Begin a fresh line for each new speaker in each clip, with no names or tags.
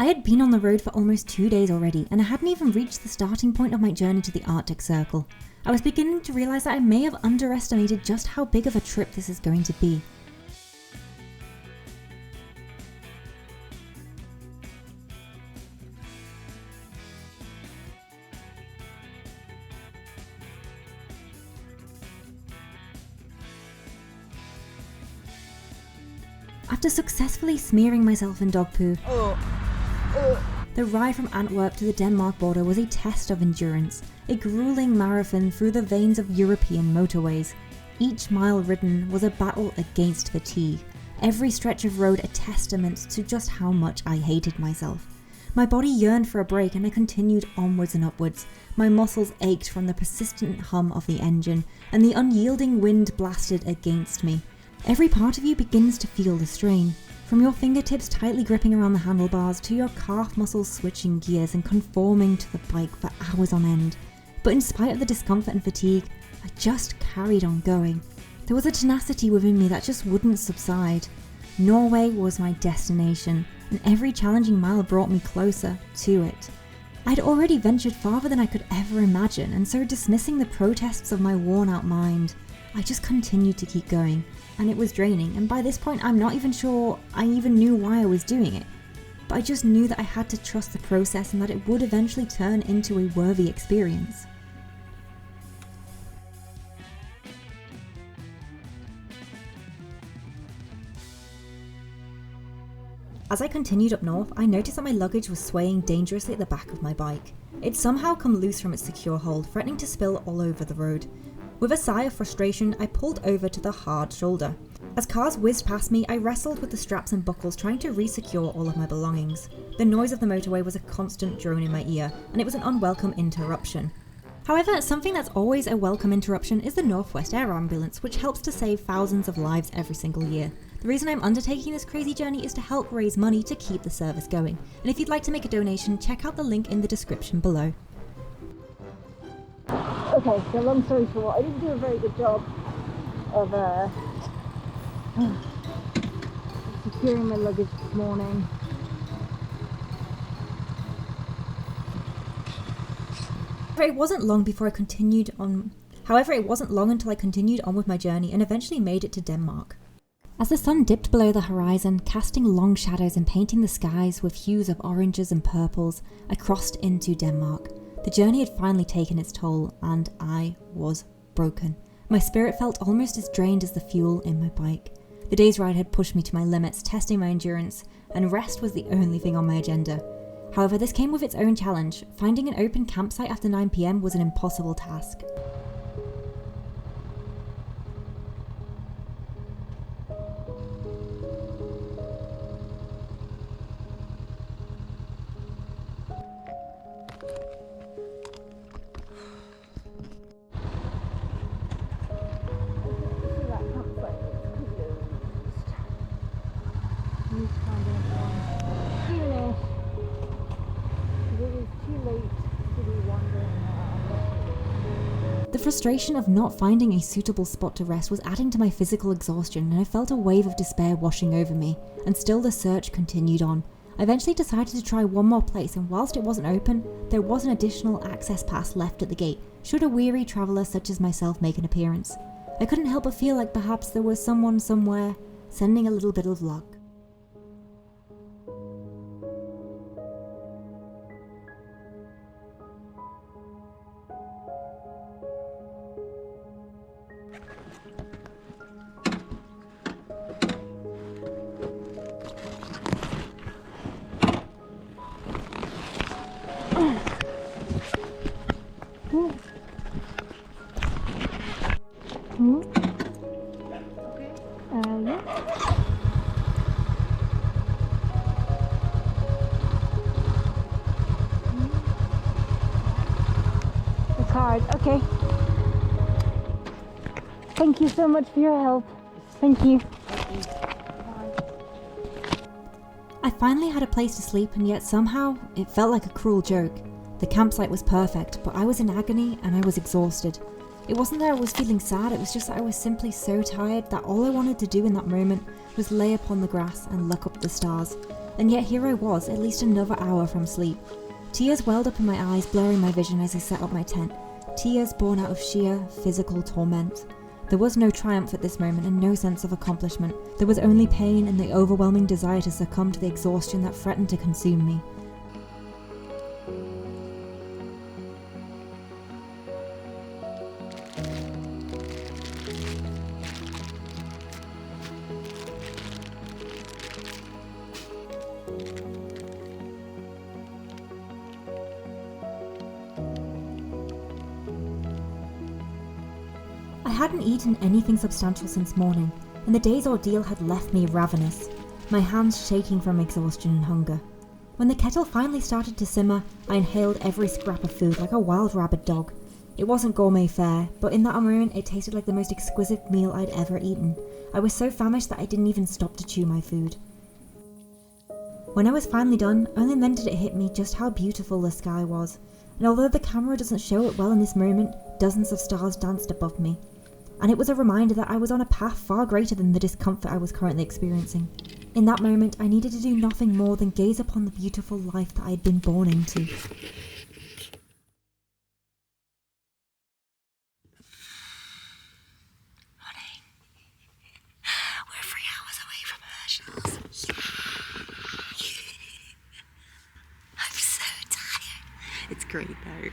I had been on the road for almost 2 days already, and I hadn't even reached the starting point of my journey to the Arctic Circle. I was beginning to realise that I may have underestimated just how big of a trip this is going to be. After successfully smearing myself in dog poo, the ride from Antwerp to the Denmark border was a test of endurance, a grueling marathon through the veins of European motorways. Each mile ridden was a battle against fatigue, every stretch of road a testament to just how much I hated myself. My body yearned for a break and I continued onwards and upwards. My muscles ached from the persistent hum of the engine, and the unyielding wind blasted against me. Every part of you begins to feel the strain, from your fingertips tightly gripping around the handlebars to your calf muscles switching gears and conforming to the bike for hours on end. But in spite of the discomfort and fatigue, I just carried on going. There was a tenacity within me that just wouldn't subside. Norway was my destination, and every challenging mile brought me closer to it. I'd already ventured farther than I could ever imagine, and so dismissing the protests of my worn-out mind, I just continued to keep going, and it was draining, and by this point I'm not even sure I even knew why I was doing it. But I just knew that I had to trust the process and that it would eventually turn into a worthy experience. As I continued up north, I noticed that my luggage was swaying dangerously at the back of my bike. It somehow come loose from its secure hold, threatening to spill all over the road. With a sigh of frustration, I pulled over to the hard shoulder. As cars whizzed past me, I wrestled with the straps and buckles, trying to re-secure all of my belongings. The noise of the motorway was a constant drone in my ear, and it was an unwelcome interruption. However, something that's always a welcome interruption is the Northwest Air Ambulance, which helps to save thousands of lives every single year. The reason I'm undertaking this crazy journey is to help raise money to keep the service going, and if you'd like to make a donation, check out the link in the description below.
Okay, so long story short, I didn't do a very good job of securing my luggage this morning.
However, it wasn't long until I continued on with my journey and eventually made it to Denmark. As the sun dipped below the horizon, casting long shadows and painting the skies with hues of oranges and purples, I crossed into Denmark. The journey had finally taken its toll, and I was broken. My spirit felt almost as drained as the fuel in my bike. The day's ride had pushed me to my limits, testing my endurance, and rest was the only thing on my agenda. However, this came with its own challenge. Finding an open campsite after 9 PM was an impossible task. The frustration of not finding a suitable spot to rest was adding to my physical exhaustion, and I felt a wave of despair washing over me, and still the search continued on. I eventually decided to try one more place, and whilst it wasn't open, there was an additional access pass left at the gate, should a weary traveller such as myself make an appearance. I couldn't help but feel like perhaps there was someone somewhere sending a little bit of luck.
Yeah. It's hard. Okay. Thank you so much for your help. Thank you.
I finally had a place to sleep, and yet somehow it felt like a cruel joke. The campsite was perfect, but I was in agony and I was exhausted. It wasn't that I was feeling sad, it was just that I was simply so tired that all I wanted to do in that moment was lay upon the grass and look up at the stars. and yet here I was, at least another hour from sleep. Tears welled up in my eyes, blurring my vision as I set up my tent. Tears born out of sheer physical torment. There was no triumph at this moment and no sense of accomplishment. There was only pain and the overwhelming desire to succumb to the exhaustion that threatened to consume me. I hadn't eaten anything substantial since morning, and the day's ordeal had left me ravenous, my hands shaking from exhaustion and hunger. When the kettle finally started to simmer, I inhaled every scrap of food like a wild rabid dog. It wasn't gourmet fare, but in that moment it tasted like the most exquisite meal I'd ever eaten. I was so famished that I didn't even stop to chew my food. When I was finally done, only then did it hit me just how beautiful the sky was, and although the camera doesn't show it well in this moment, dozens of stars danced above me. And it was a reminder that I was on a path far greater than the discomfort I was currently experiencing. In that moment, I needed to do nothing more than gaze upon the beautiful life that I had been born into.
Morning. We're 3 hours away from Hirtshals. I'm so tired. It's great though.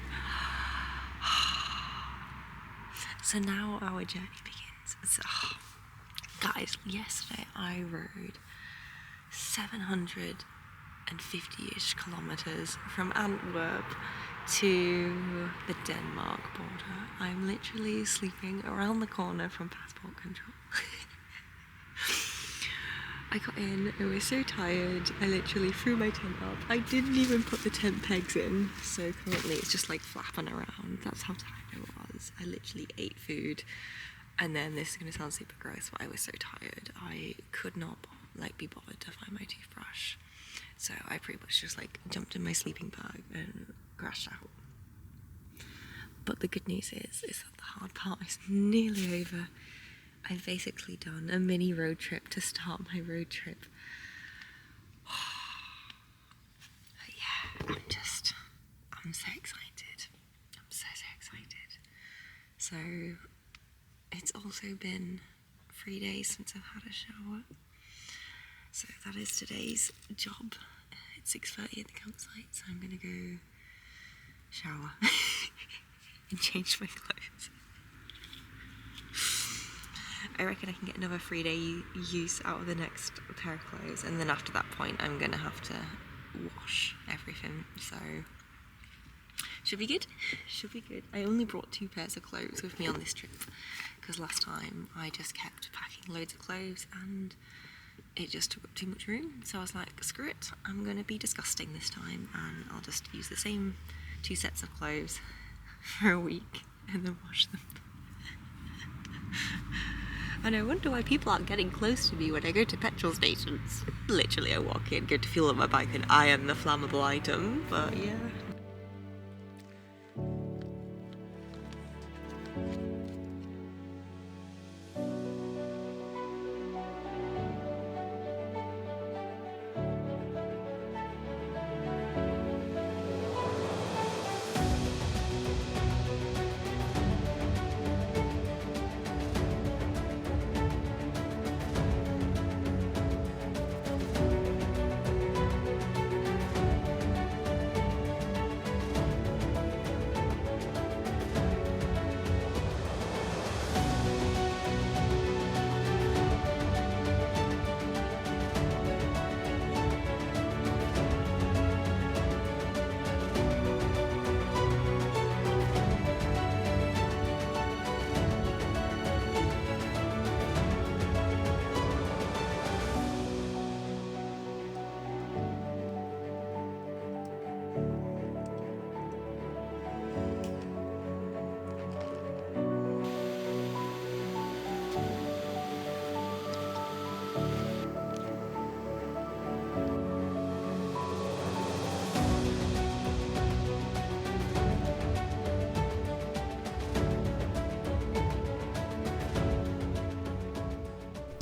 So now our journey begins. Guys, yesterday I rode 750-ish kilometers from Antwerp to the Denmark border. I'm literally sleeping around the corner from passport control. I got in, I was so tired, I literally threw my tent up. I didn't even put the tent pegs in, so currently it's just like flapping around. That's how tired I was. I literally ate food, and then this is going to sound super gross, but I was so tired. I could not be bothered to find my toothbrush. So I pretty much just jumped in my sleeping bag and crashed out. But the good news is that the hard part is nearly over. I've basically done a mini road trip to start my road trip. Yeah, I'm so excited. I'm so excited. So, it's also been 3 days since I've had a shower. So that is today's job. It's 6:30 at the campsite, so I'm gonna go shower and change my clothes. I reckon I can get another 3-day use out of the next pair of clothes, and then after that point I'm gonna have to wash everything, so should be good. I only brought 2 pairs of clothes with me on this trip, because last time I just kept packing loads of clothes and it just took up too much room, so I was like, screw it, I'm gonna be disgusting this time and I'll just use the same 2 sets of clothes for a week and then wash them. And I wonder why people aren't getting close to me when I go to petrol stations. Literally, I walk in, go to fuel up my bike, and I am the flammable item, but yeah.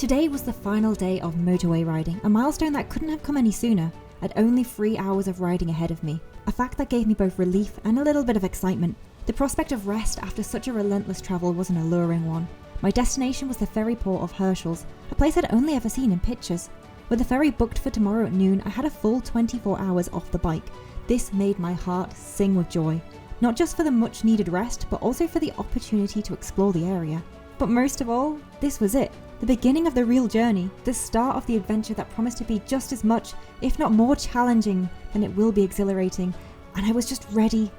Today was the final day of motorway riding, a milestone that couldn't have come any sooner. I'd only 3 hours of riding ahead of me, a fact that gave me both relief and a little bit of excitement. The prospect of rest after such a relentless travel was an alluring one. My destination was the ferry port of Hirtshals, a place I'd only ever seen in pictures. With the ferry booked for tomorrow at noon, I had a full 24 hours off the bike. This made my heart sing with joy, not just for the much needed rest, but also for the opportunity to explore the area. But most of all, this was it. The beginning of the real journey, the start of the adventure that promised to be just as much, if not more challenging than it will be exhilarating, and I was just ready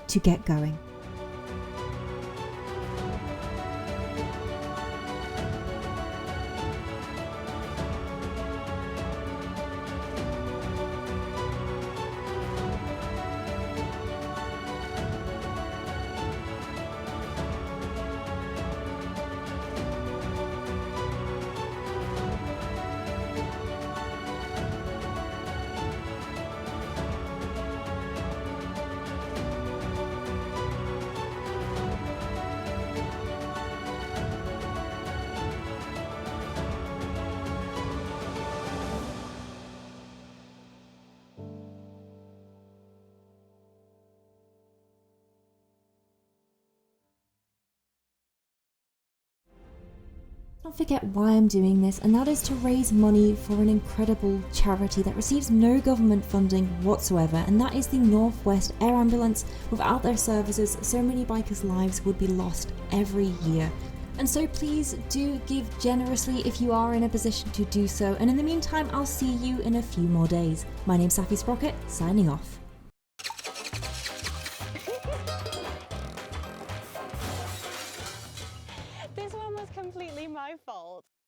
to get going. Don't forget why I'm doing this, and that is to raise money for an incredible charity that receives no government funding whatsoever, and that is the Northwest Air Ambulance. Without their services, so many bikers' lives would be lost every year. And so please do give generously if you are in a position to do so, and in the meantime I'll see you in a few more days. My name's Saffy Sprocket, signing off.